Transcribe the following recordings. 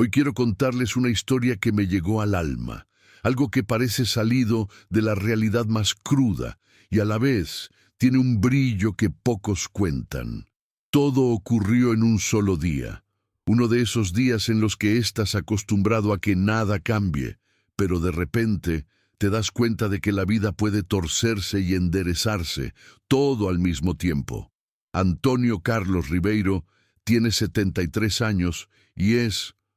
Hoy quiero contarles una historia que me llegó al alma, algo que parece salido de la realidad más cruda y a la vez tiene un brillo que pocos cuentan. Todo ocurrió en un solo día, uno de esos días en los que estás acostumbrado a que nada cambie, pero de repente te das cuenta de que la vida puede torcerse y enderezarse, todo al mismo tiempo. Antonio Carlos Ribeiro tiene 73 años y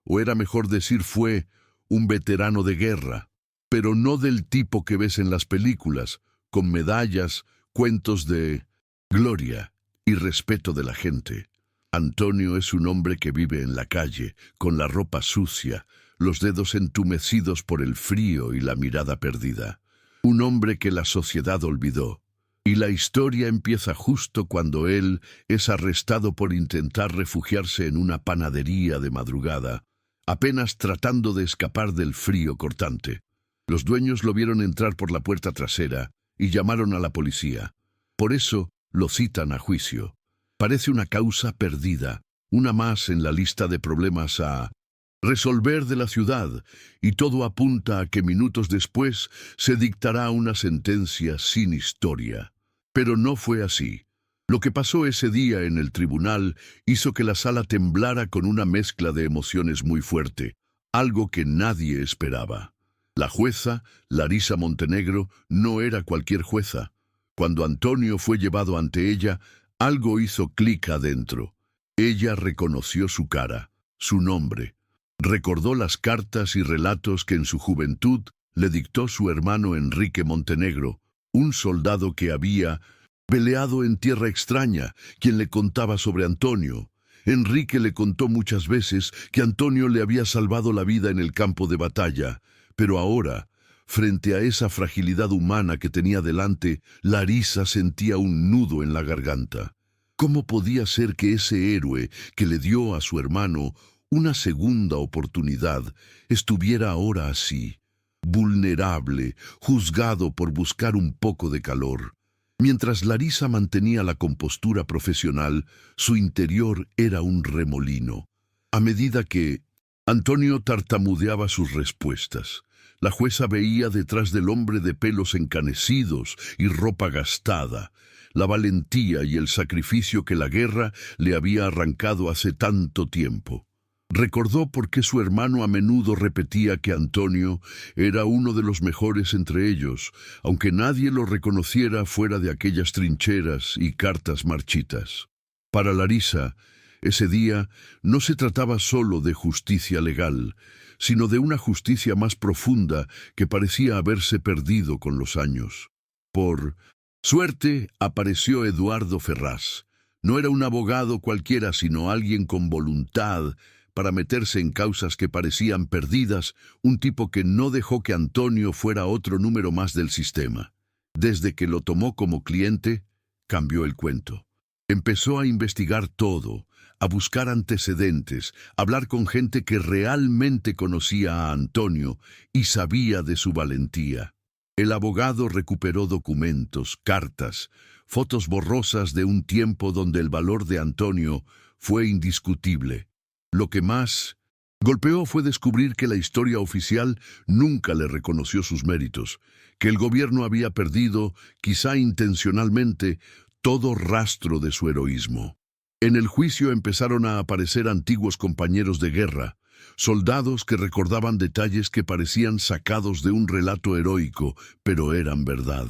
o era mejor decir fue, un veterano de guerra, pero no del tipo que ves en las películas, con medallas, cuentos de gloria y respeto de la gente. Antonio es un hombre que vive en la calle, con la ropa sucia, los dedos entumecidos por el frío y la mirada perdida. Un hombre que la sociedad olvidó. Y la historia empieza justo cuando él es arrestado por intentar refugiarse en una panadería de madrugada, apenas tratando de escapar del frío cortante. Los dueños lo vieron entrar por la puerta trasera y llamaron a la policía. Por eso lo citan a juicio. Parece una causa perdida, una más en la lista de problemas a resolver de la ciudad, y todo apunta a que minutos después se dictará una sentencia sin historia. Pero no fue así. Lo que pasó ese día en el tribunal hizo que la sala temblara con una mezcla de emociones muy fuerte, algo que nadie esperaba. La jueza, Larisa Montenegro, no era cualquier jueza. Cuando Antonio fue llevado ante ella, algo hizo clic adentro. Ella reconoció su cara, su nombre. Recordó las cartas y relatos que en su juventud le dictó su hermano Enrique Montenegro, un soldado que había peleado en tierra extraña, quien le contaba sobre Antonio. Enrique le contó muchas veces que Antonio le había salvado la vida en el campo de batalla, pero ahora, frente a esa fragilidad humana que tenía delante, Larisa sentía un nudo en la garganta. ¿Cómo podía ser que ese héroe que le dio a su hermano una segunda oportunidad estuviera ahora así, vulnerable, juzgado por buscar un poco de calor? Mientras Larisa mantenía la compostura profesional, su interior era un remolino. A medida que Antonio tartamudeaba sus respuestas, la jueza veía detrás del hombre de pelos encanecidos y ropa gastada la valentía y el sacrificio que la guerra le había arrancado hace tanto tiempo. Recordó por qué su hermano a menudo repetía que Antonio era uno de los mejores entre ellos, aunque nadie lo reconociera fuera de aquellas trincheras y cartas marchitas. Para Larisa, ese día no se trataba solo de justicia legal, sino de una justicia más profunda que parecía haberse perdido con los años. Por suerte apareció Eduardo Ferraz. No era un abogado cualquiera, sino alguien con voluntad para meterse en causas que parecían perdidas, un tipo que no dejó que Antonio fuera otro número más del sistema. Desde que lo tomó como cliente, cambió el cuento. Empezó a investigar todo, a buscar antecedentes, a hablar con gente que realmente conocía a Antonio y sabía de su valentía. El abogado recuperó documentos, cartas, fotos borrosas de un tiempo donde el valor de Antonio fue indiscutible. Lo que más golpeó fue descubrir que la historia oficial nunca le reconoció sus méritos, que el gobierno había perdido, quizá intencionalmente, todo rastro de su heroísmo. En el juicio empezaron a aparecer antiguos compañeros de guerra, soldados que recordaban detalles que parecían sacados de un relato heroico, pero eran verdad.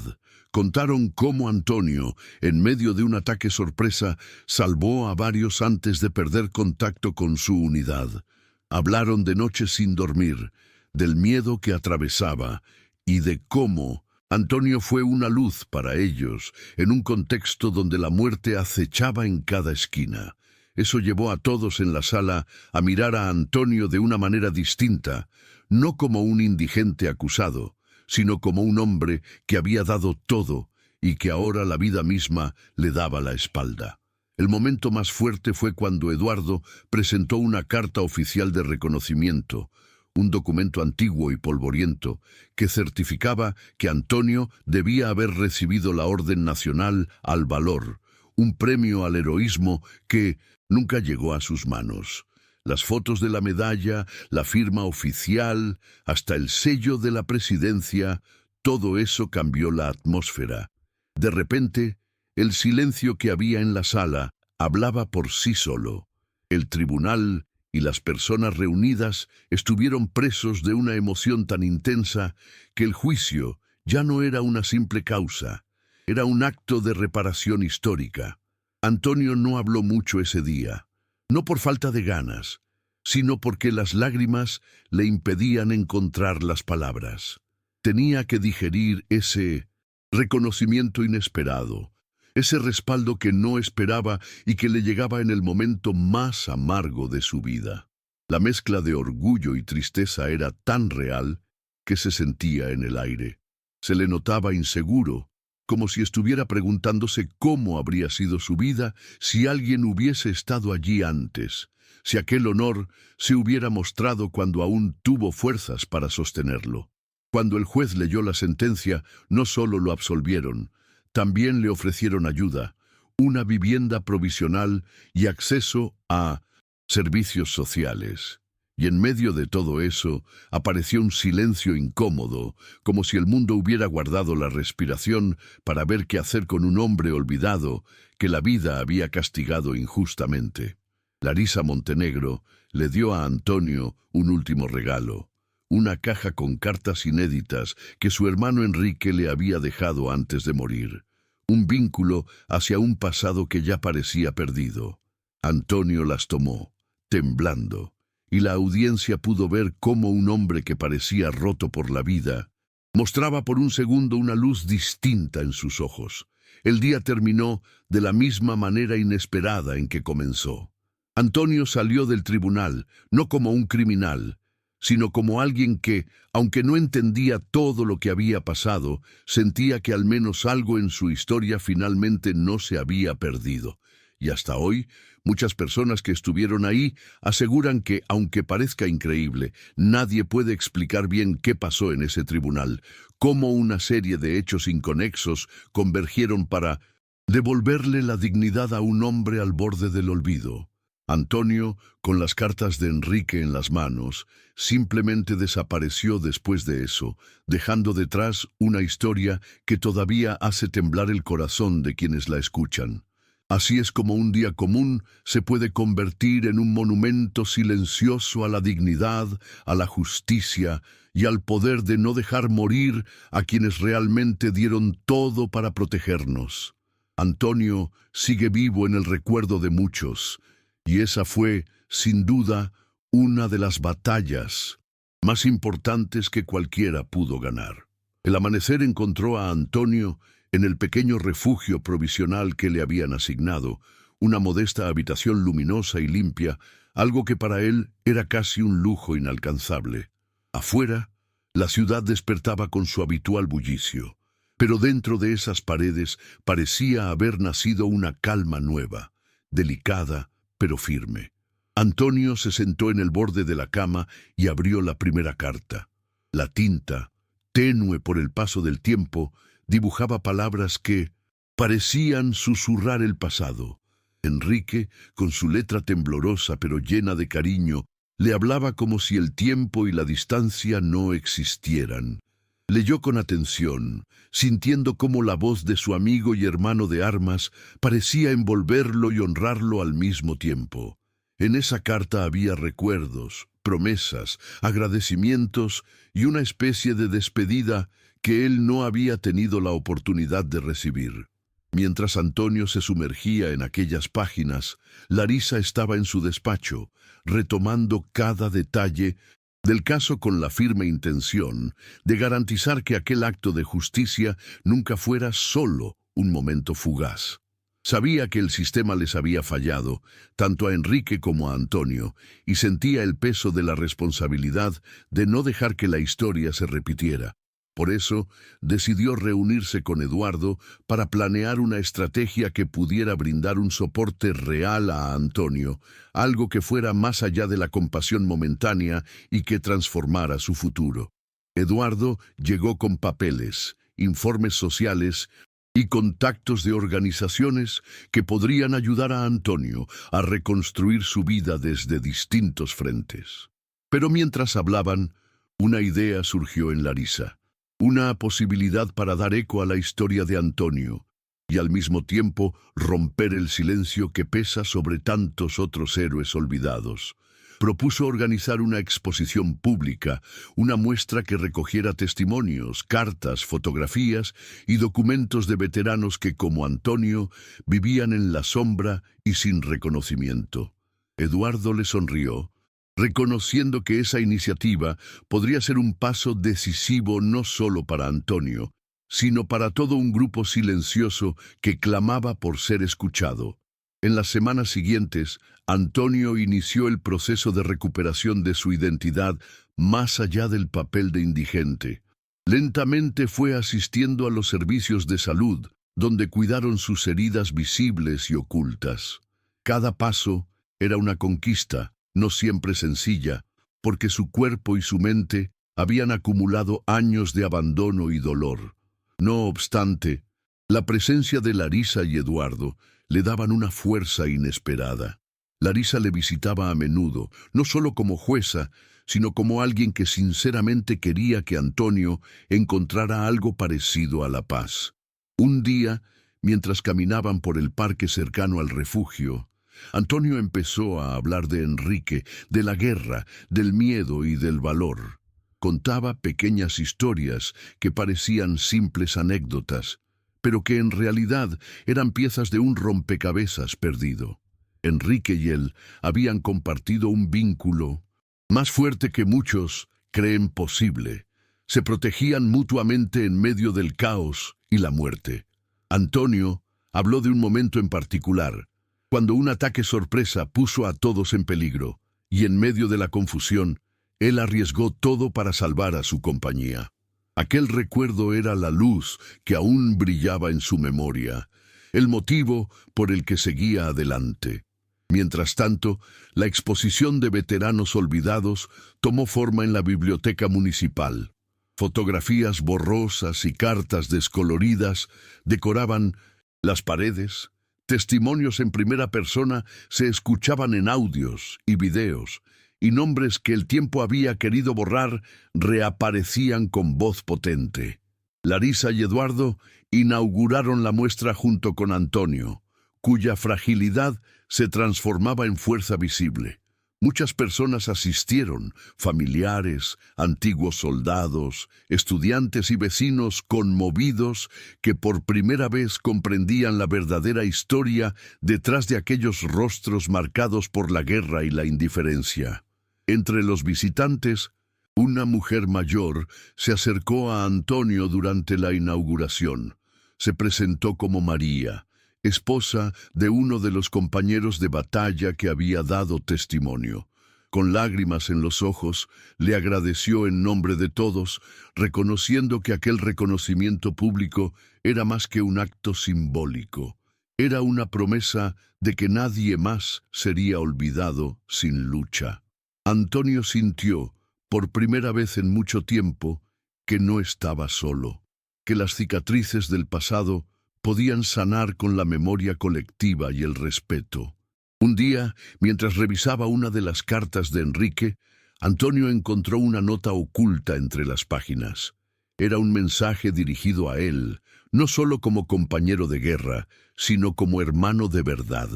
Contaron cómo Antonio, en medio de un ataque sorpresa, salvó a varios antes de perder contacto con su unidad. Hablaron de noches sin dormir, del miedo que atravesaba y de cómo Antonio fue una luz para ellos, en un contexto donde la muerte acechaba en cada esquina. Eso llevó a todos en la sala a mirar a Antonio de una manera distinta, no como un indigente acusado, sino como un hombre que había dado todo y que ahora la vida misma le daba la espalda. El momento más fuerte fue cuando Eduardo presentó una carta oficial de reconocimiento, un documento antiguo y polvoriento que certificaba que Antonio debía haber recibido la Orden Nacional al Valor, un premio al heroísmo que nunca llegó a sus manos. Las fotos de la medalla, la firma oficial, hasta el sello de la presidencia, todo eso cambió la atmósfera. De repente, el silencio que había en la sala hablaba por sí solo. El tribunal y las personas reunidas estuvieron presos de una emoción tan intensa que el juicio ya no era una simple causa, era un acto de reparación histórica. Antonio no habló mucho ese día, no por falta de ganas, sino porque las lágrimas le impedían encontrar las palabras. Tenía que digerir ese reconocimiento inesperado, ese respaldo que no esperaba y que le llegaba en el momento más amargo de su vida. La mezcla de orgullo y tristeza era tan real que se sentía en el aire. Se le notaba inseguro, como si estuviera preguntándose cómo habría sido su vida si alguien hubiese estado allí antes, si aquel honor se hubiera mostrado cuando aún tuvo fuerzas para sostenerlo. Cuando el juez leyó la sentencia, no solo lo absolvieron, también le ofrecieron ayuda, una vivienda provisional y acceso a servicios sociales. Y en medio de todo eso, apareció un silencio incómodo, como si el mundo hubiera guardado la respiración para ver qué hacer con un hombre olvidado que la vida había castigado injustamente. Larisa Montenegro le dio a Antonio un último regalo, una caja con cartas inéditas que su hermano Enrique le había dejado antes de morir, un vínculo hacia un pasado que ya parecía perdido. Antonio las tomó, temblando, y la audiencia pudo ver cómo un hombre que parecía roto por la vida mostraba por un segundo una luz distinta en sus ojos. El día terminó de la misma manera inesperada en que comenzó. Antonio salió del tribunal, no como un criminal, sino como alguien que, aunque no entendía todo lo que había pasado, sentía que al menos algo en su historia finalmente no se había perdido. Y hasta hoy, muchas personas que estuvieron ahí aseguran que, aunque parezca increíble, nadie puede explicar bien qué pasó en ese tribunal, cómo una serie de hechos inconexos convergieron para devolverle la dignidad a un hombre al borde del olvido. Antonio, con las cartas de Enrique en las manos, simplemente desapareció después de eso, dejando detrás una historia que todavía hace temblar el corazón de quienes la escuchan. Así es como un día común se puede convertir en un monumento silencioso a la dignidad, a la justicia y al poder de no dejar morir a quienes realmente dieron todo para protegernos. Antonio sigue vivo en el recuerdo de muchos, y esa fue, sin duda, una de las batallas más importantes que cualquiera pudo ganar. El amanecer encontró a Antonio en el pequeño refugio provisional que le habían asignado, una modesta habitación luminosa y limpia, algo que para él era casi un lujo inalcanzable. Afuera, la ciudad despertaba con su habitual bullicio, pero dentro de esas paredes parecía haber nacido una calma nueva, delicada, pero firme. Antonio se sentó en el borde de la cama y abrió la primera carta. La tinta, tenue por el paso del tiempo, dibujaba palabras que parecían susurrar el pasado. Enrique, con su letra temblorosa pero llena de cariño, le hablaba como si el tiempo y la distancia no existieran. Leyó con atención, sintiendo cómo la voz de su amigo y hermano de armas parecía envolverlo y honrarlo al mismo tiempo. En esa carta había recuerdos, promesas, agradecimientos y una especie de despedida que él no había tenido la oportunidad de recibir. Mientras Antonio se sumergía en aquellas páginas, Larisa estaba en su despacho, retomando cada detalle del caso con la firme intención de garantizar que aquel acto de justicia nunca fuera solo un momento fugaz. Sabía que el sistema les había fallado, tanto a Enrique como a Antonio, y sentía el peso de la responsabilidad de no dejar que la historia se repitiera. Por eso, decidió reunirse con Eduardo para planear una estrategia que pudiera brindar un soporte real a Antonio, algo que fuera más allá de la compasión momentánea y que transformara su futuro. Eduardo llegó con papeles, informes sociales y contactos de organizaciones que podrían ayudar a Antonio a reconstruir su vida desde distintos frentes. Pero mientras hablaban, una idea surgió en Larisa, una posibilidad para dar eco a la historia de Antonio y al mismo tiempo romper el silencio que pesa sobre tantos otros héroes olvidados. Propuso organizar una exposición pública, una muestra que recogiera testimonios, cartas, fotografías y documentos de veteranos que, como Antonio, vivían en la sombra y sin reconocimiento. Eduardo le sonrió, reconociendo que esa iniciativa podría ser un paso decisivo no solo para Antonio, sino para todo un grupo silencioso que clamaba por ser escuchado. En las semanas siguientes, Antonio inició el proceso de recuperación de su identidad más allá del papel de indigente. Lentamente fue asistiendo a los servicios de salud, donde cuidaron sus heridas visibles y ocultas. Cada paso era una conquista, no siempre sencilla, porque su cuerpo y su mente habían acumulado años de abandono y dolor. No obstante, la presencia de Larisa y Eduardo le daban una fuerza inesperada. Larisa le visitaba a menudo, no solo como jueza, sino como alguien que sinceramente quería que Antonio encontrara algo parecido a la paz. Un día, mientras caminaban por el parque cercano al refugio, Antonio empezó a hablar de Enrique, de la guerra, del miedo y del valor. Contaba pequeñas historias que parecían simples anécdotas, pero que en realidad eran piezas de un rompecabezas perdido. Enrique y él habían compartido un vínculo más fuerte que muchos creen posible. Se protegían mutuamente en medio del caos y la muerte. Antonio habló de un momento en particular, cuando un ataque sorpresa puso a todos en peligro, y en medio de la confusión, él arriesgó todo para salvar a su compañía. Aquel recuerdo era la luz que aún brillaba en su memoria, el motivo por el que seguía adelante. Mientras tanto, la exposición de veteranos olvidados tomó forma en la biblioteca municipal. Fotografías borrosas y cartas descoloridas decoraban las paredes. Testimonios en primera persona se escuchaban en audios y videos, y nombres que el tiempo había querido borrar reaparecían con voz potente. Larisa y Eduardo inauguraron la muestra junto con Antonio, cuya fragilidad se transformaba en fuerza visible. Muchas personas asistieron, familiares, antiguos soldados, estudiantes y vecinos conmovidos que por primera vez comprendían la verdadera historia detrás de aquellos rostros marcados por la guerra y la indiferencia. Entre los visitantes, una mujer mayor se acercó a Antonio durante la inauguración. Se presentó como María, esposa de uno de los compañeros de batalla que había dado testimonio. Con lágrimas en los ojos, le agradeció en nombre de todos, reconociendo que aquel reconocimiento público era más que un acto simbólico. Era una promesa de que nadie más sería olvidado sin lucha. Antonio sintió, por primera vez en mucho tiempo, que no estaba solo, que las cicatrices del pasado podían sanar con la memoria colectiva y el respeto. Un día, mientras revisaba una de las cartas de Enrique, Antonio encontró una nota oculta entre las páginas. Era un mensaje dirigido a él, no solo como compañero de guerra, sino como hermano de verdad.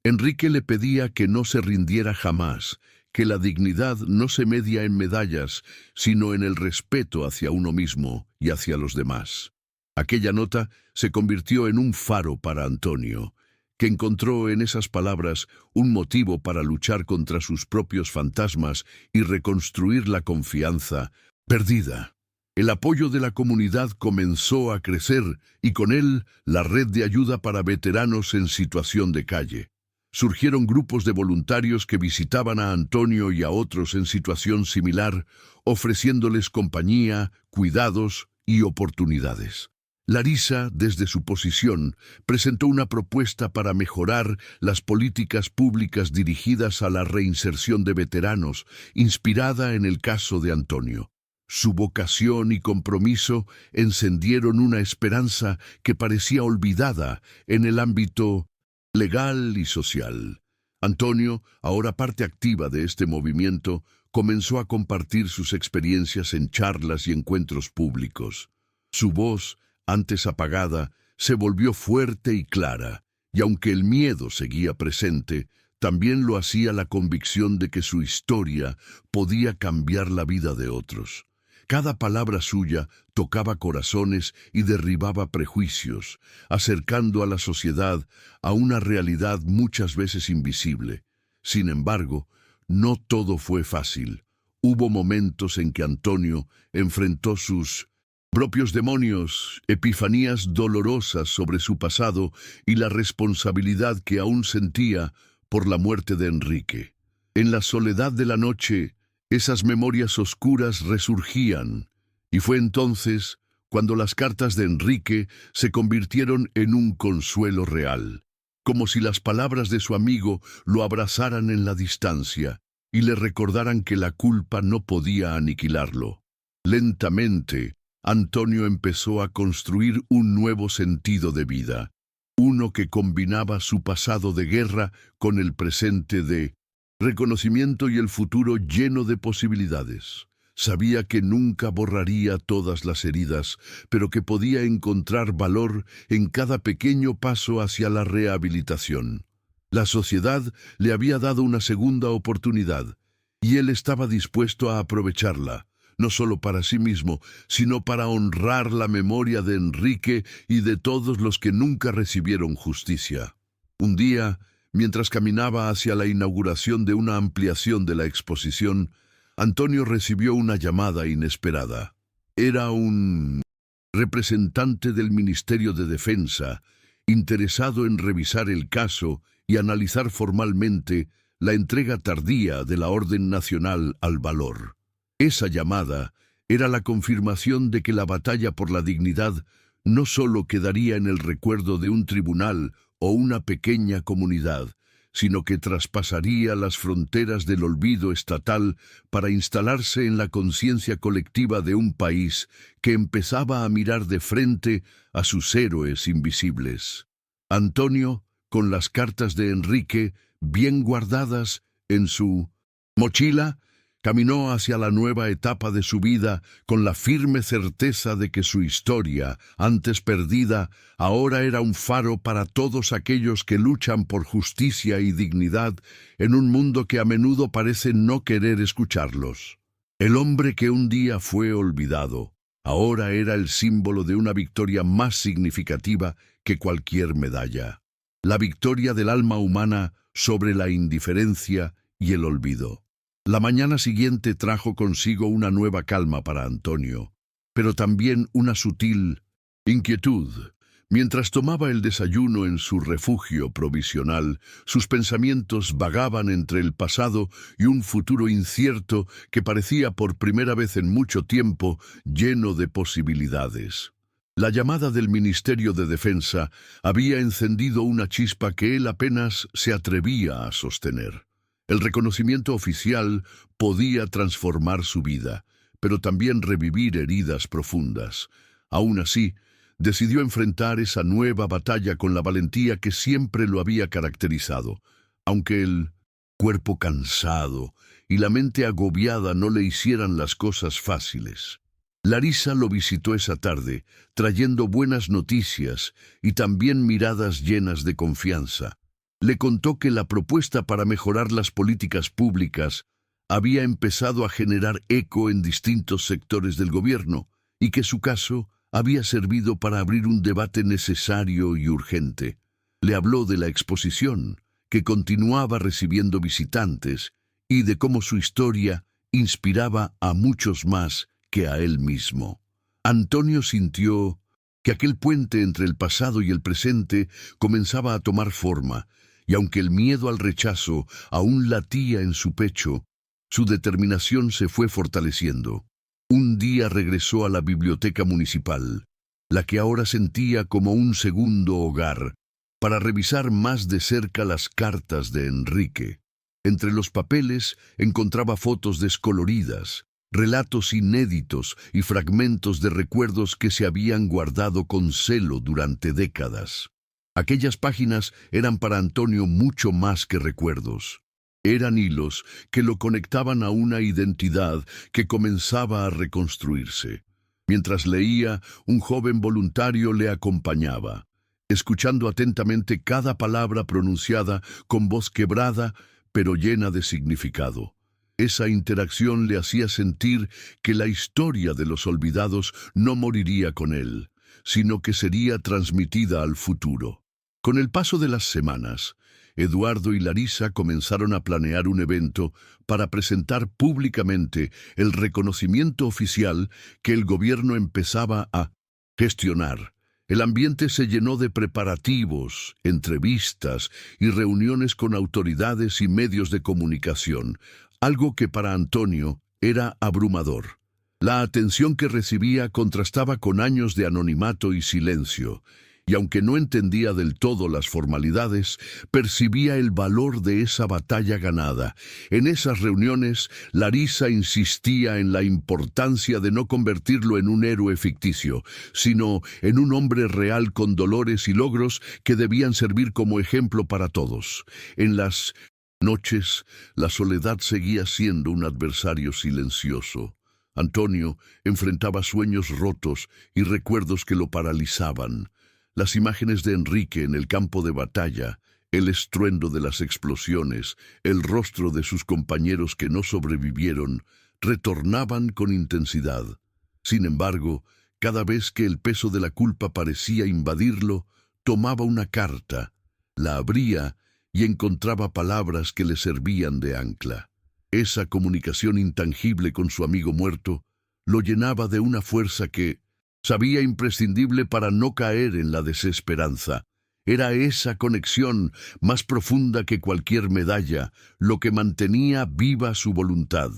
Enrique le pedía que no se rindiera jamás, que la dignidad no se media en medallas, sino en el respeto hacia uno mismo y hacia los demás. Aquella nota se convirtió en un faro para Antonio, que encontró en esas palabras un motivo para luchar contra sus propios fantasmas y reconstruir la confianza perdida. El apoyo de la comunidad comenzó a crecer y con él la red de ayuda para veteranos en situación de calle. Surgieron grupos de voluntarios que visitaban a Antonio y a otros en situación similar, ofreciéndoles compañía, cuidados y oportunidades. Larisa, desde su posición, presentó una propuesta para mejorar las políticas públicas dirigidas a la reinserción de veteranos, inspirada en el caso de Antonio. Su vocación y compromiso encendieron una esperanza que parecía olvidada en el ámbito legal y social. Antonio, ahora parte activa de este movimiento, comenzó a compartir sus experiencias en charlas y encuentros públicos. Su voz, antes apagada, se volvió fuerte y clara, y aunque el miedo seguía presente, también lo hacía la convicción de que su historia podía cambiar la vida de otros. Cada palabra suya tocaba corazones y derribaba prejuicios, acercando a la sociedad a una realidad muchas veces invisible. Sin embargo, no todo fue fácil. Hubo momentos en que Antonio enfrentó sus propios demonios, epifanías dolorosas sobre su pasado y la responsabilidad que aún sentía por la muerte de Enrique. En la soledad de la noche, esas memorias oscuras resurgían, y fue entonces cuando las cartas de Enrique se convirtieron en un consuelo real, como si las palabras de su amigo lo abrazaran en la distancia y le recordaran que la culpa no podía aniquilarlo. Lentamente, Antonio empezó a construir un nuevo sentido de vida, uno que combinaba su pasado de guerra con el presente de reconocimiento y el futuro lleno de posibilidades. Sabía que nunca borraría todas las heridas, pero que podía encontrar valor en cada pequeño paso hacia la rehabilitación. La sociedad le había dado una segunda oportunidad, y él estaba dispuesto a aprovecharla, no solo para sí mismo, sino para honrar la memoria de Enrique y de todos los que nunca recibieron justicia. Un día, mientras caminaba hacia la inauguración de una ampliación de la exposición, Antonio recibió una llamada inesperada. Era un representante del Ministerio de Defensa, interesado en revisar el caso y analizar formalmente la entrega tardía de la Orden Nacional al Valor. Esa llamada era la confirmación de que la batalla por la dignidad no solo quedaría en el recuerdo de un tribunal o una pequeña comunidad, sino que traspasaría las fronteras del olvido estatal para instalarse en la conciencia colectiva de un país que empezaba a mirar de frente a sus héroes invisibles. Antonio, con las cartas de Enrique bien guardadas en su mochila, caminó hacia la nueva etapa de su vida con la firme certeza de que su historia, antes perdida, ahora era un faro para todos aquellos que luchan por justicia y dignidad en un mundo que a menudo parece no querer escucharlos. El hombre que un día fue olvidado, ahora era el símbolo de una victoria más significativa que cualquier medalla. La victoria del alma humana sobre la indiferencia y el olvido. La mañana siguiente trajo consigo una nueva calma para Antonio, pero también una sutil inquietud. Mientras tomaba el desayuno en su refugio provisional, sus pensamientos vagaban entre el pasado y un futuro incierto que parecía por primera vez en mucho tiempo lleno de posibilidades. La llamada del Ministerio de Defensa había encendido una chispa que él apenas se atrevía a sostener. El reconocimiento oficial podía transformar su vida, pero también revivir heridas profundas. Aún así, decidió enfrentar esa nueva batalla con la valentía que siempre lo había caracterizado, aunque el cuerpo cansado y la mente agobiada no le hicieran las cosas fáciles. Larisa lo visitó esa tarde, trayendo buenas noticias y también miradas llenas de confianza. Le contó que la propuesta para mejorar las políticas públicas había empezado a generar eco en distintos sectores del gobierno y que su caso había servido para abrir un debate necesario y urgente. Le habló de la exposición, que continuaba recibiendo visitantes, y de cómo su historia inspiraba a muchos más que a él mismo. Antonio sintió que aquel puente entre el pasado y el presente comenzaba a tomar forma, y aunque el miedo al rechazo aún latía en su pecho, su determinación se fue fortaleciendo. Un día regresó a la biblioteca municipal, la que ahora sentía como un segundo hogar, para revisar más de cerca las cartas de Enrique. Entre los papeles encontraba fotos descoloridas, relatos inéditos y fragmentos de recuerdos que se habían guardado con celo durante décadas. Aquellas páginas eran para Antonio mucho más que recuerdos. Eran hilos que lo conectaban a una identidad que comenzaba a reconstruirse. Mientras leía, un joven voluntario le acompañaba, escuchando atentamente cada palabra pronunciada con voz quebrada, pero llena de significado. Esa interacción le hacía sentir que la historia de los olvidados no moriría con él, sino que sería transmitida al futuro. Con el paso de las semanas, Eduardo y Larisa comenzaron a planear un evento para presentar públicamente el reconocimiento oficial que el gobierno empezaba a gestionar. El ambiente se llenó de preparativos, entrevistas y reuniones con autoridades y medios de comunicación, algo que para Antonio era abrumador. La atención que recibía contrastaba con años de anonimato y silencio, y aunque no entendía del todo las formalidades, percibía el valor de esa batalla ganada. En esas reuniones, Larisa insistía en la importancia de no convertirlo en un héroe ficticio, sino en un hombre real con dolores y logros que debían servir como ejemplo para todos. En las noches, la soledad seguía siendo un adversario silencioso. Antonio enfrentaba sueños rotos y recuerdos que lo paralizaban. Las imágenes de Enrique en el campo de batalla, el estruendo de las explosiones, el rostro de sus compañeros que no sobrevivieron, retornaban con intensidad. Sin embargo, cada vez que el peso de la culpa parecía invadirlo, tomaba una carta, la abría y encontraba palabras que le servían de ancla. Esa comunicación intangible con su amigo muerto lo llenaba de una fuerza que sabía imprescindible para no caer en la desesperanza. Era esa conexión más profunda que cualquier medalla, lo que mantenía viva su voluntad.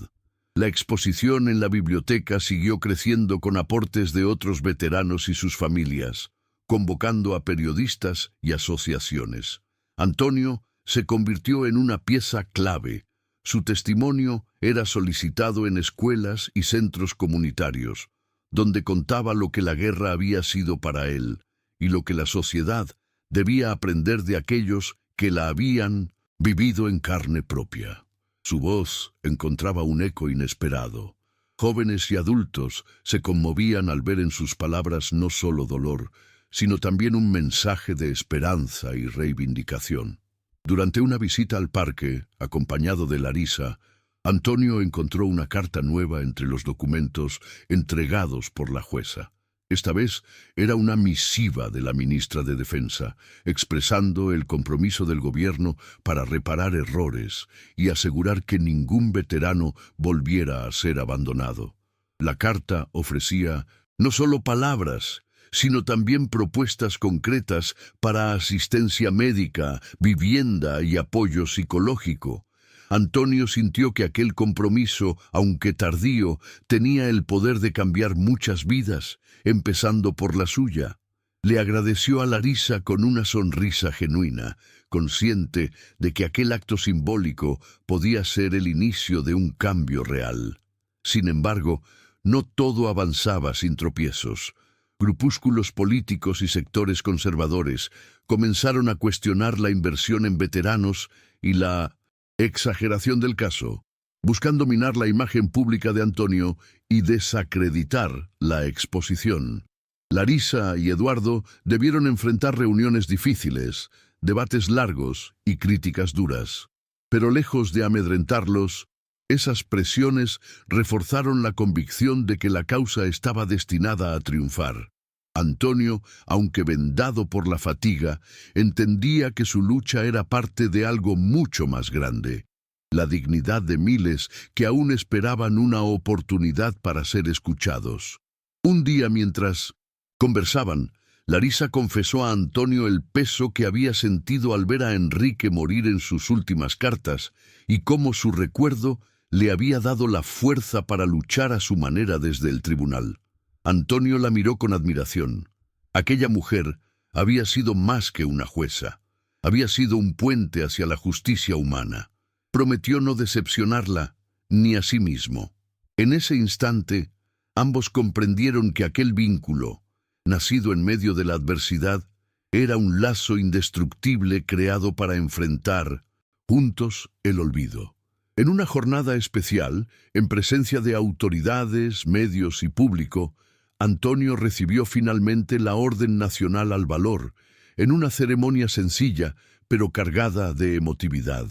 La exposición en la biblioteca siguió creciendo con aportes de otros veteranos y sus familias, convocando a periodistas y asociaciones. Antonio se convirtió en una pieza clave. Su testimonio era solicitado en escuelas y centros comunitarios, donde contaba lo que la guerra había sido para él y lo que la sociedad debía aprender de aquellos que la habían vivido en carne propia. Su voz encontraba un eco inesperado. Jóvenes y adultos se conmovían al ver en sus palabras no solo dolor, sino también un mensaje de esperanza y reivindicación. Durante una visita al parque, acompañado de Larisa, Antonio encontró una carta nueva entre los documentos entregados por la jueza. Esta vez era una misiva de la ministra de Defensa, expresando el compromiso del gobierno para reparar errores y asegurar que ningún veterano volviera a ser abandonado. La carta ofrecía no solo palabras, sino también propuestas concretas para asistencia médica, vivienda y apoyo psicológico. Antonio sintió que aquel compromiso, aunque tardío, tenía el poder de cambiar muchas vidas, empezando por la suya. Le agradeció a Larisa con una sonrisa genuina, consciente de que aquel acto simbólico podía ser el inicio de un cambio real. Sin embargo, no todo avanzaba sin tropiezos. Grupúsculos políticos y sectores conservadores comenzaron a cuestionar la inversión en veteranos y la exageración del caso, buscando minar la imagen pública de Antonio y desacreditar la exposición. Larisa y Eduardo debieron enfrentar reuniones difíciles, debates largos y críticas duras. Pero lejos de amedrentarlos, esas presiones reforzaron la convicción de que la causa estaba destinada a triunfar. Antonio, aunque vendado por la fatiga, entendía que su lucha era parte de algo mucho más grande, la dignidad de miles que aún esperaban una oportunidad para ser escuchados. Un día, mientras conversaban, Larisa confesó a Antonio el peso que había sentido al ver a Enrique morir en sus últimas cartas y cómo su recuerdo le había dado la fuerza para luchar a su manera desde el tribunal. Antonio la miró con admiración. Aquella mujer había sido más que una jueza. Había sido un puente hacia la justicia humana. Prometió no decepcionarla, ni a sí mismo. En ese instante, ambos comprendieron que aquel vínculo, nacido en medio de la adversidad, era un lazo indestructible creado para enfrentar, juntos, el olvido. En una jornada especial, en presencia de autoridades, medios y público, Antonio recibió finalmente la Orden Nacional al Valor, en una ceremonia sencilla, pero cargada de emotividad.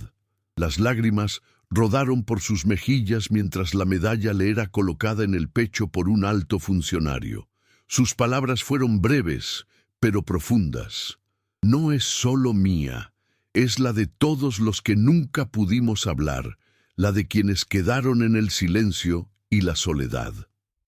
Las lágrimas rodaron por sus mejillas mientras la medalla le era colocada en el pecho por un alto funcionario. Sus palabras fueron breves, pero profundas. No es solo mía, es la de todos los que nunca pudimos hablar, la de quienes quedaron en el silencio y la soledad.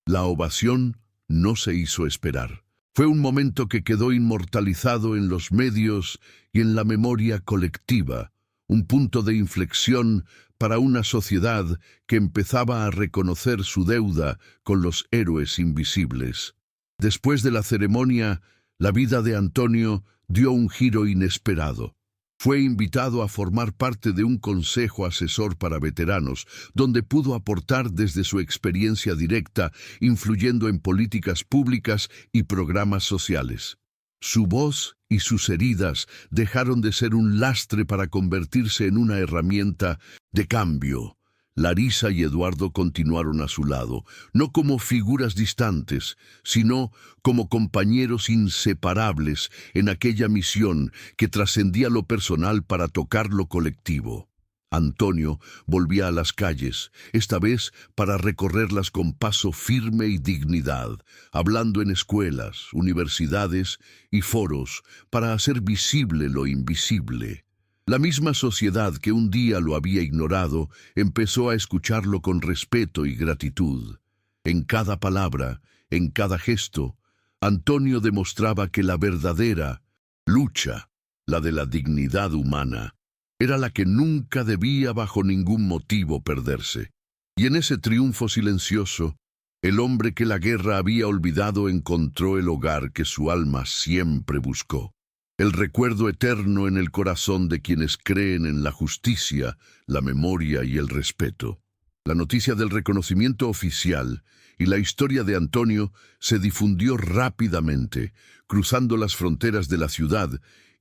La ovación no se hizo esperar. Fue un momento que quedó inmortalizado en los medios y en la memoria colectiva, un punto de inflexión para una sociedad que empezaba a reconocer su deuda con los héroes invisibles. Después de la ceremonia, la vida de Antonio dio un giro inesperado. Fue invitado a formar parte de un consejo asesor para veteranos, donde pudo aportar desde su experiencia directa, influyendo en políticas públicas y programas sociales. Su voz y sus heridas dejaron de ser un lastre para convertirse en una herramienta de cambio. Larisa y Eduardo continuaron a su lado, no como figuras distantes, sino como compañeros inseparables en aquella misión que trascendía lo personal para tocar lo colectivo. Antonio volvía a las calles, esta vez para recorrerlas con paso firme y dignidad, hablando en escuelas, universidades y foros para hacer visible lo invisible. La misma sociedad que un día lo había ignorado empezó a escucharlo con respeto y gratitud. En cada palabra, en cada gesto, Antonio demostraba que la verdadera lucha, la de la dignidad humana, era la que nunca debía bajo ningún motivo perderse. Y en ese triunfo silencioso, el hombre que la guerra había olvidado encontró el hogar que su alma siempre buscó. El recuerdo eterno en el corazón de quienes creen en la justicia, la memoria y el respeto. La noticia del reconocimiento oficial y la historia de Antonio se difundió rápidamente, cruzando las fronteras de la ciudad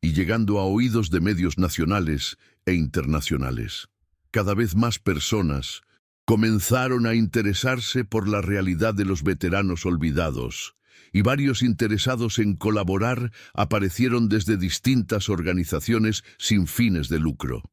y llegando a oídos de medios nacionales e internacionales. Cada vez más personas comenzaron a interesarse por la realidad de los veteranos olvidados, y varios interesados en colaborar aparecieron desde distintas organizaciones sin fines de lucro.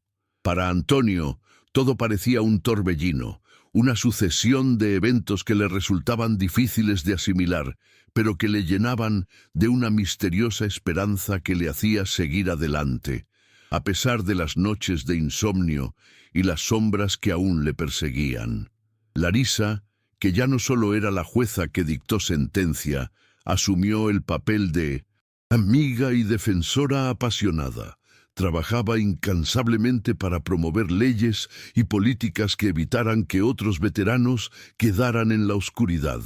Para Antonio, todo parecía un torbellino, una sucesión de eventos que le resultaban difíciles de asimilar, pero que le llenaban de una misteriosa esperanza que le hacía seguir adelante, a pesar de las noches de insomnio y las sombras que aún le perseguían. Larisa, que ya no solo era la jueza que dictó sentencia, asumió el papel de amiga y defensora apasionada. Trabajaba incansablemente para promover leyes y políticas que evitaran que otros veteranos quedaran en la oscuridad,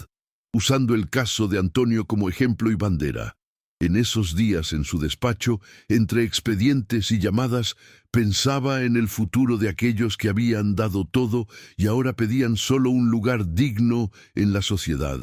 usando el caso de Antonio como ejemplo y bandera. En esos días en su despacho, entre expedientes y llamadas, pensaba en el futuro de aquellos que habían dado todo y ahora pedían solo un lugar digno en la sociedad.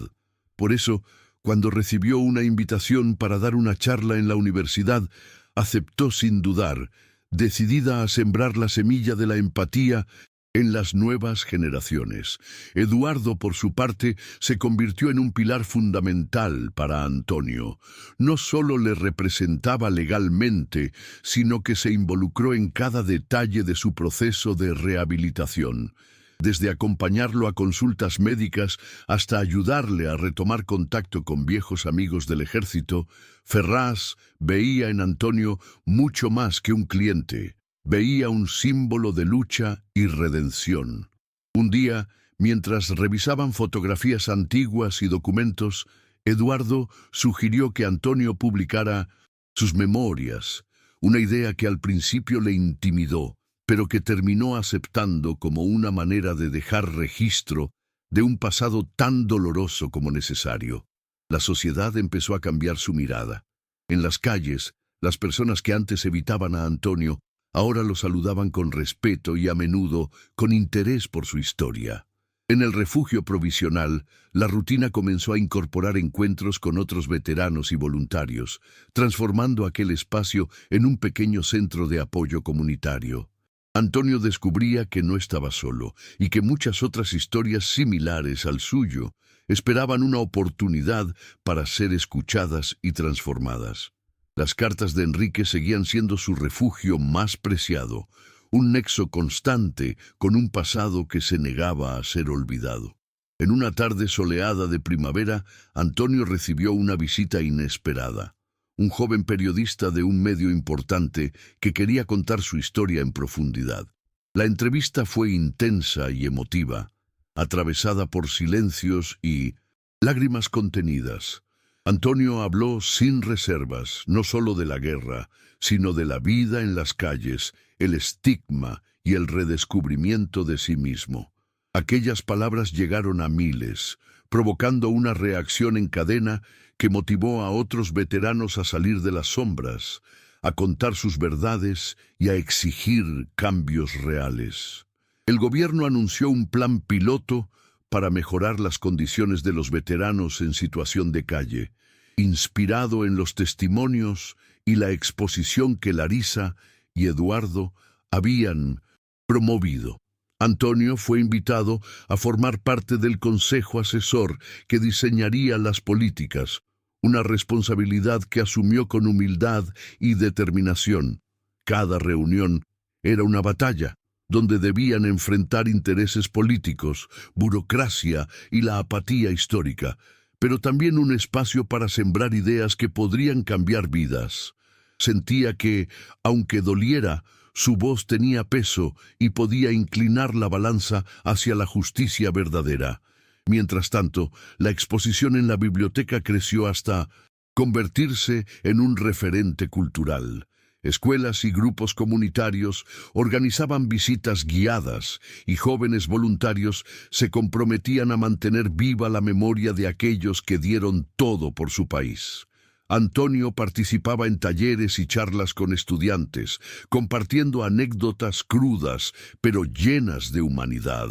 Por eso, cuando recibió una invitación para dar una charla en la universidad, aceptó sin dudar, decidida a sembrar la semilla de la empatía en las nuevas generaciones. Eduardo, por su parte, se convirtió en un pilar fundamental para Antonio. No solo le representaba legalmente, sino que se involucró en cada detalle de su proceso de rehabilitación. Desde acompañarlo a consultas médicas hasta ayudarle a retomar contacto con viejos amigos del ejército, Ferraz veía en Antonio mucho más que un cliente. Veía un símbolo de lucha y redención. Un día, mientras revisaban fotografías antiguas y documentos, Eduardo sugirió que Antonio publicara sus memorias, una idea que al principio le intimidó, pero que terminó aceptando como una manera de dejar registro de un pasado tan doloroso como necesario. La sociedad empezó a cambiar su mirada. En las calles, las personas que antes evitaban a Antonio ahora lo saludaban con respeto y a menudo con interés por su historia. En el refugio provisional, la rutina comenzó a incorporar encuentros con otros veteranos y voluntarios, transformando aquel espacio en un pequeño centro de apoyo comunitario. Antonio descubría que no estaba solo y que muchas otras historias similares al suyo esperaban una oportunidad para ser escuchadas y transformadas. Las cartas de Enrique seguían siendo su refugio más preciado, un nexo constante con un pasado que se negaba a ser olvidado. En una tarde soleada de primavera, Antonio recibió una visita inesperada. Un joven periodista de un medio importante que quería contar su historia en profundidad. La entrevista fue intensa y emotiva, atravesada por silencios y lágrimas contenidas. Antonio habló sin reservas, no solo de la guerra, sino de la vida en las calles, el estigma y el redescubrimiento de sí mismo. Aquellas palabras llegaron a miles, provocando una reacción en cadena que motivó a otros veteranos a salir de las sombras, a contar sus verdades y a exigir cambios reales. El gobierno anunció un plan piloto para mejorar las condiciones de los veteranos en situación de calle, inspirado en los testimonios y la exposición que Larisa y Eduardo habían promovido. Antonio fue invitado a formar parte del consejo asesor que diseñaría las políticas, una responsabilidad que asumió con humildad y determinación. Cada reunión era una batalla, donde debían enfrentar intereses políticos, burocracia y la apatía histórica, pero también un espacio para sembrar ideas que podrían cambiar vidas. Sentía que, aunque doliera, su voz tenía peso y podía inclinar la balanza hacia la justicia verdadera. Mientras tanto, la exposición en la biblioteca creció hasta convertirse en un referente cultural. Escuelas y grupos comunitarios organizaban visitas guiadas y jóvenes voluntarios se comprometían a mantener viva la memoria de aquellos que dieron todo por su país. Antonio participaba en talleres y charlas con estudiantes, compartiendo anécdotas crudas, pero llenas de humanidad.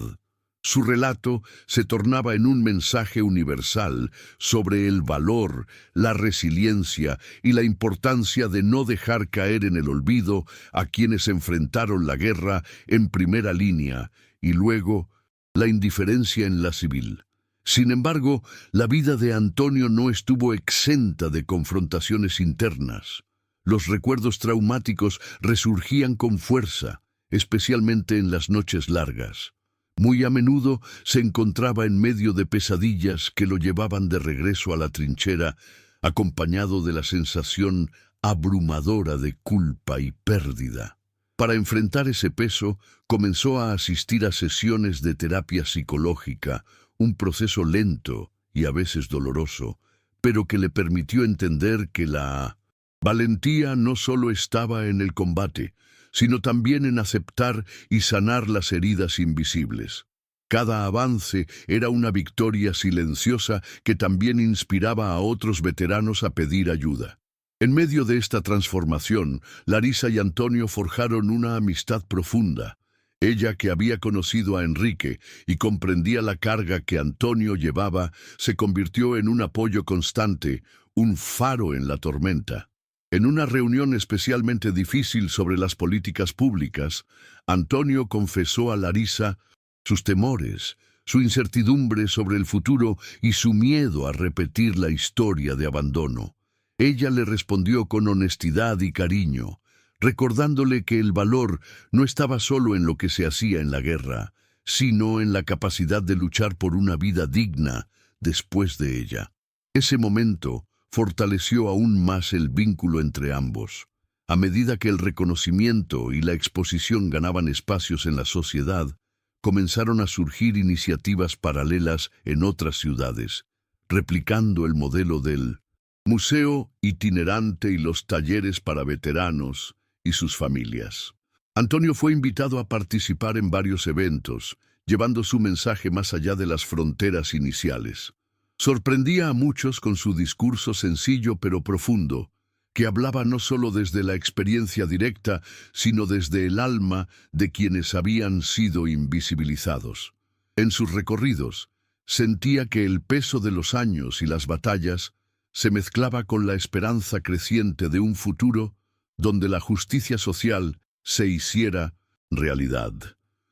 Su relato se tornaba en un mensaje universal sobre el valor, la resiliencia y la importancia de no dejar caer en el olvido a quienes enfrentaron la guerra en primera línea y luego la indiferencia en la civil. Sin embargo, la vida de Antonio no estuvo exenta de confrontaciones internas. Los recuerdos traumáticos resurgían con fuerza, especialmente en las noches largas. Muy a menudo se encontraba en medio de pesadillas que lo llevaban de regreso a la trinchera, acompañado de la sensación abrumadora de culpa y pérdida. Para enfrentar ese peso, comenzó a asistir a sesiones de terapia psicológica, un proceso lento y a veces doloroso, pero que le permitió entender que la valentía no solo estaba en el combate, sino también en aceptar y sanar las heridas invisibles. Cada avance era una victoria silenciosa que también inspiraba a otros veteranos a pedir ayuda. En medio de esta transformación, Larisa y Antonio forjaron una amistad profunda. Ella, que había conocido a Enrique y comprendía la carga que Antonio llevaba, se convirtió en un apoyo constante, un faro en la tormenta. En una reunión especialmente difícil sobre las políticas públicas, Antonio confesó a Larisa sus temores, su incertidumbre sobre el futuro y su miedo a repetir la historia de abandono. Ella le respondió con honestidad y cariño, recordándole que el valor no estaba solo en lo que se hacía en la guerra, sino en la capacidad de luchar por una vida digna después de ella. Ese momento fortaleció aún más el vínculo entre ambos. A medida que el reconocimiento y la exposición ganaban espacios en la sociedad, comenzaron a surgir iniciativas paralelas en otras ciudades, replicando el modelo del museo itinerante y los talleres para veteranos y sus familias. Antonio fue invitado a participar en varios eventos, llevando su mensaje más allá de las fronteras iniciales. Sorprendía a muchos con su discurso sencillo pero profundo, que hablaba no solo desde la experiencia directa, sino desde el alma de quienes habían sido invisibilizados. En sus recorridos, sentía que el peso de los años y las batallas se mezclaba con la esperanza creciente de un futuro donde la justicia social se hiciera realidad.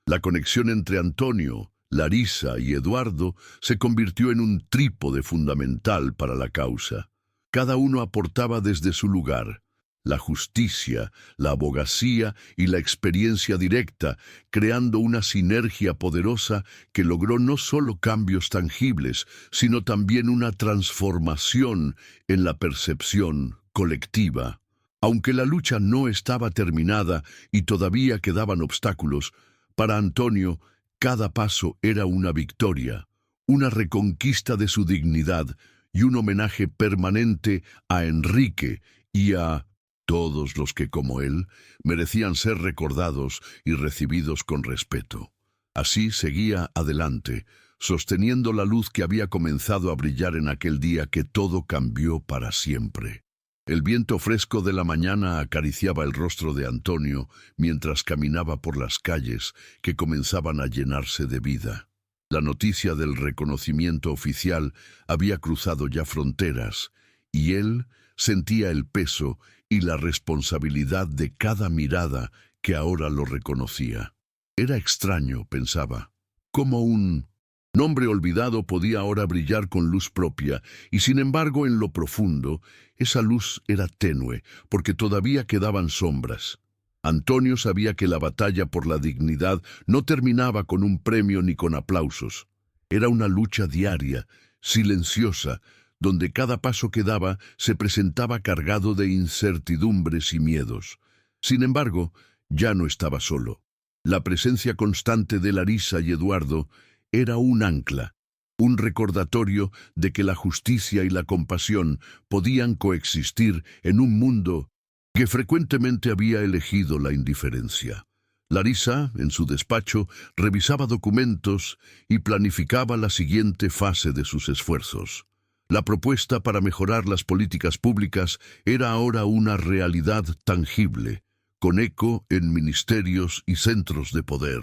La conexión entre Antonio, Larisa y Eduardo se convirtió en un trípode fundamental para la causa. Cada uno aportaba desde su lugar: la justicia, la abogacía y la experiencia directa, creando una sinergia poderosa que logró no solo cambios tangibles, sino también una transformación en la percepción colectiva. Aunque la lucha no estaba terminada y todavía quedaban obstáculos, para Antonio cada paso era una victoria, una reconquista de su dignidad y un homenaje permanente a Enrique y a todos los que, como él, merecían ser recordados y recibidos con respeto. Así seguía adelante, sosteniendo la luz que había comenzado a brillar en aquel día que todo cambió para siempre. El viento fresco de la mañana acariciaba el rostro de Antonio mientras caminaba por las calles que comenzaban a llenarse de vida. La noticia del reconocimiento oficial había cruzado ya fronteras, y él sentía el peso y la responsabilidad de cada mirada que ahora lo reconocía. Era extraño, pensaba, cómo un nombre olvidado podía ahora brillar con luz propia, y sin embargo en lo profundo, esa luz era tenue, porque todavía quedaban sombras. Antonio sabía que la batalla por la dignidad no terminaba con un premio ni con aplausos. Era una lucha diaria, silenciosa, donde cada paso que daba se presentaba cargado de incertidumbres y miedos. Sin embargo, ya no estaba solo. La presencia constante de Larisa y Eduardo era un ancla, un recordatorio de que la justicia y la compasión podían coexistir en un mundo que frecuentemente había elegido la indiferencia. Larisa, en su despacho, revisaba documentos y planificaba la siguiente fase de sus esfuerzos. La propuesta para mejorar las políticas públicas era ahora una realidad tangible, con eco en ministerios y centros de poder.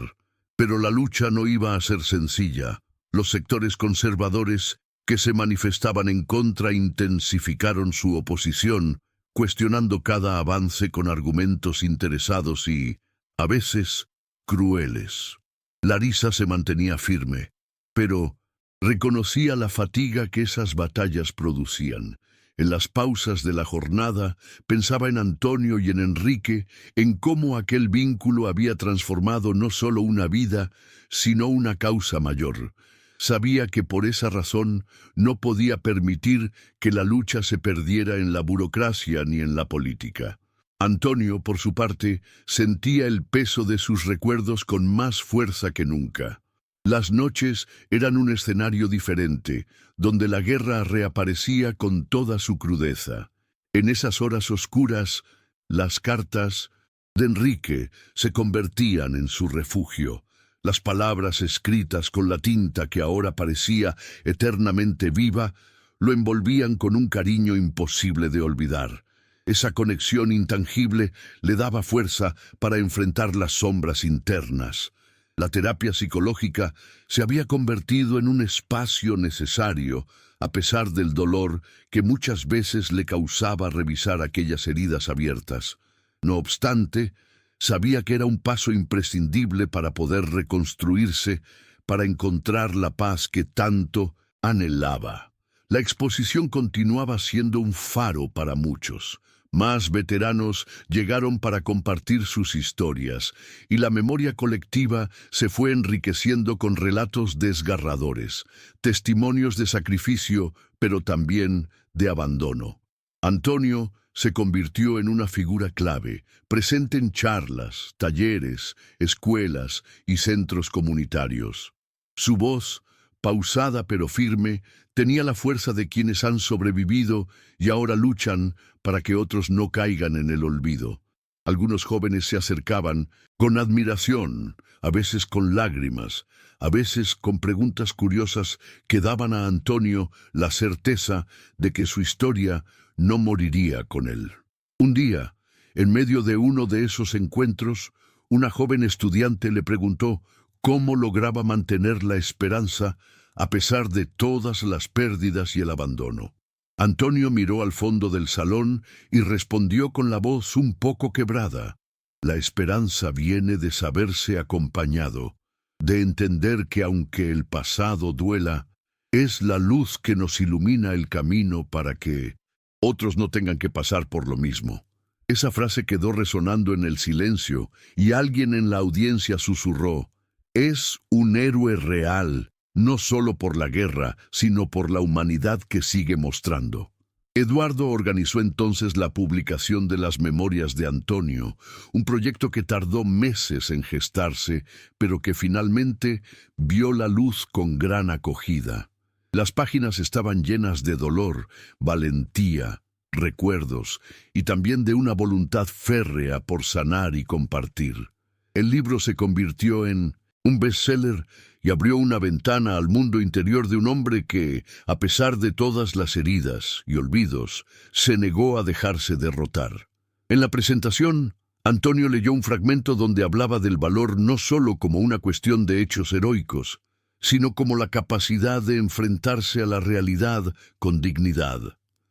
Pero la lucha no iba a ser sencilla. Los sectores conservadores que se manifestaban en contra intensificaron su oposición, cuestionando cada avance con argumentos interesados y, a veces, crueles. Larisa se mantenía firme, pero reconocía la fatiga que esas batallas producían. En las pausas de la jornada pensaba en Antonio y en Enrique, en cómo aquel vínculo había transformado no solo una vida, sino una causa mayor. Sabía que por esa razón no podía permitir que la lucha se perdiera en la burocracia ni en la política. Antonio, por su parte, sentía el peso de sus recuerdos con más fuerza que nunca. Las noches eran un escenario diferente, donde la guerra reaparecía con toda su crudeza. En esas horas oscuras, las cartas de Enrique se convertían en su refugio. Las palabras escritas con la tinta que ahora parecía eternamente viva, lo envolvían con un cariño imposible de olvidar. Esa conexión intangible le daba fuerza para enfrentar las sombras internas. La terapia psicológica se había convertido en un espacio necesario, a pesar del dolor que muchas veces le causaba revisar aquellas heridas abiertas. No obstante, sabía que era un paso imprescindible para poder reconstruirse, para encontrar la paz que tanto anhelaba. La exposición continuaba siendo un faro para muchos. Más veteranos llegaron para compartir sus historias, y la memoria colectiva se fue enriqueciendo con relatos desgarradores, testimonios de sacrificio, pero también de abandono. Antonio se convirtió en una figura clave, presente en charlas, talleres, escuelas y centros comunitarios. Su voz, pausada pero firme, tenía la fuerza de quienes han sobrevivido y ahora luchan para que otros no caigan en el olvido. Algunos jóvenes se acercaban con admiración, a veces con lágrimas, a veces con preguntas curiosas que daban a Antonio la certeza de que su historia no moriría con él. Un día, en medio de uno de esos encuentros, una joven estudiante le preguntó cómo lograba mantener la esperanza a pesar de todas las pérdidas y el abandono. Antonio miró al fondo del salón y respondió con la voz un poco quebrada. La esperanza viene de saberse acompañado, de entender que aunque el pasado duela, es la luz que nos ilumina el camino para que otros no tengan que pasar por lo mismo. Esa frase quedó resonando en el silencio y alguien en la audiencia susurró: es un héroe real, no solo por la guerra, sino por la humanidad que sigue mostrando. Eduardo organizó entonces la publicación de las Memorias de Antonio, un proyecto que tardó meses en gestarse, pero que finalmente vio la luz con gran acogida. Las páginas estaban llenas de dolor, valentía, recuerdos y también de una voluntad férrea por sanar y compartir. El libro se convirtió en un bestseller y abrió una ventana al mundo interior de un hombre que, a pesar de todas las heridas y olvidos, se negó a dejarse derrotar. En la presentación, Antonio leyó un fragmento donde hablaba del valor no solo como una cuestión de hechos heroicos, sino como la capacidad de enfrentarse a la realidad con dignidad.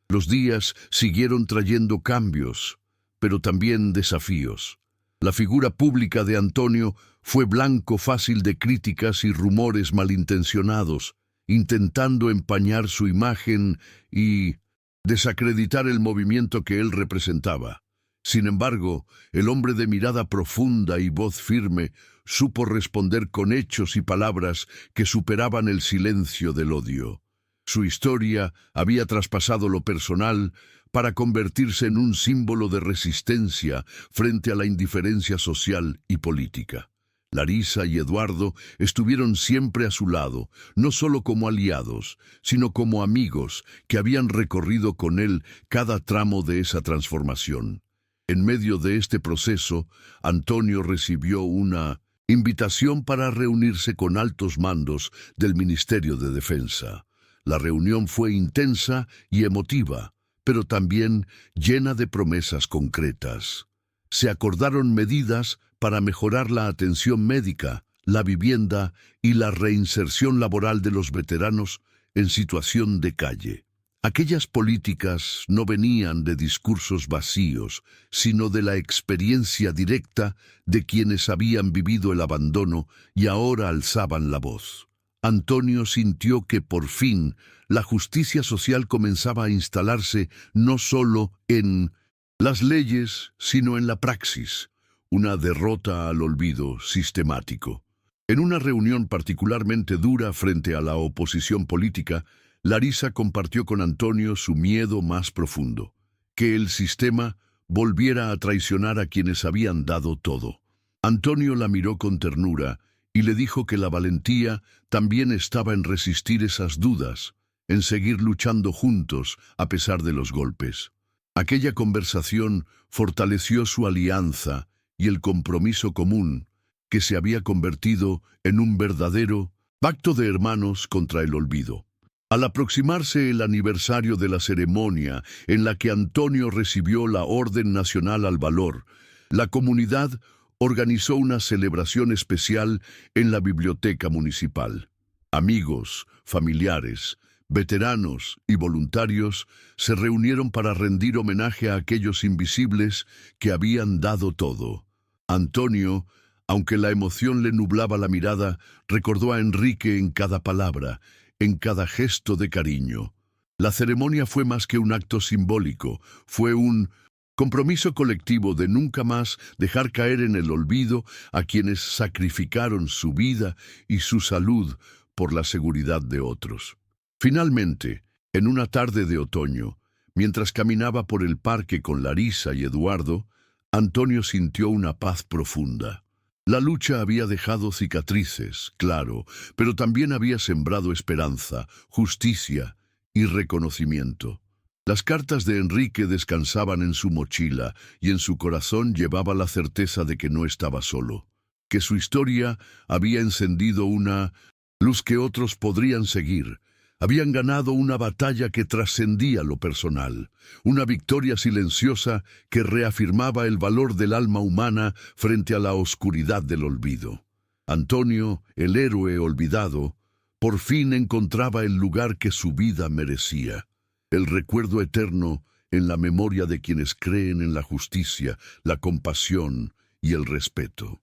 Los días siguieron trayendo cambios, pero también desafíos. La figura pública de Antonio fue blanco fácil de críticas y rumores malintencionados, intentando empañar su imagen y desacreditar el movimiento que él representaba. Sin embargo, el hombre de mirada profunda y voz firme supo responder con hechos y palabras que superaban el silencio del odio. Su historia había traspasado lo personal para convertirse en un símbolo de resistencia frente a la indiferencia social y política. Larisa y Eduardo estuvieron siempre a su lado, no solo como aliados, sino como amigos que habían recorrido con él cada tramo de esa transformación. En medio de este proceso, Antonio recibió una invitación para reunirse con altos mandos del Ministerio de Defensa. La reunión fue intensa y emotiva, pero también llena de promesas concretas. Se acordaron medidas para mejorar la atención médica, la vivienda y la reinserción laboral de los veteranos en situación de calle. Aquellas políticas no venían de discursos vacíos, sino de la experiencia directa de quienes habían vivido el abandono y ahora alzaban la voz. Antonio sintió que por fin la justicia social comenzaba a instalarse no solo en las leyes, sino en la praxis, una derrota al olvido sistemático. En una reunión particularmente dura frente a la oposición política, Larisa compartió con Antonio su miedo más profundo, que el sistema volviera a traicionar a quienes habían dado todo. Antonio la miró con ternura y le dijo que la valentía también estaba en resistir esas dudas, en seguir luchando juntos a pesar de los golpes. Aquella conversación fortaleció su alianza y el compromiso común, que se había convertido en un verdadero pacto de hermanos contra el olvido. Al aproximarse el aniversario de la ceremonia en la que Antonio recibió la Orden Nacional al Valor, la comunidad organizó una celebración especial en la biblioteca municipal. Amigos, familiares, veteranos y voluntarios se reunieron para rendir homenaje a aquellos invisibles que habían dado todo. Antonio, aunque la emoción le nublaba la mirada, recordó a Enrique en cada palabra, en cada gesto de cariño. La ceremonia fue más que un acto simbólico, fue un compromiso colectivo de nunca más dejar caer en el olvido a quienes sacrificaron su vida y su salud por la seguridad de otros. Finalmente, en una tarde de otoño, mientras caminaba por el parque con Larisa y Eduardo, Antonio sintió una paz profunda. La lucha había dejado cicatrices, claro, pero también había sembrado esperanza, justicia y reconocimiento. Las cartas de Enrique descansaban en su mochila y en su corazón llevaba la certeza de que no estaba solo, que su historia había encendido una luz que otros podrían seguir. Habían ganado una batalla que trascendía lo personal, una victoria silenciosa que reafirmaba el valor del alma humana frente a la oscuridad del olvido. Antonio, el héroe olvidado, por fin encontraba el lugar que su vida merecía, el recuerdo eterno en la memoria de quienes creen en la justicia, la compasión y el respeto.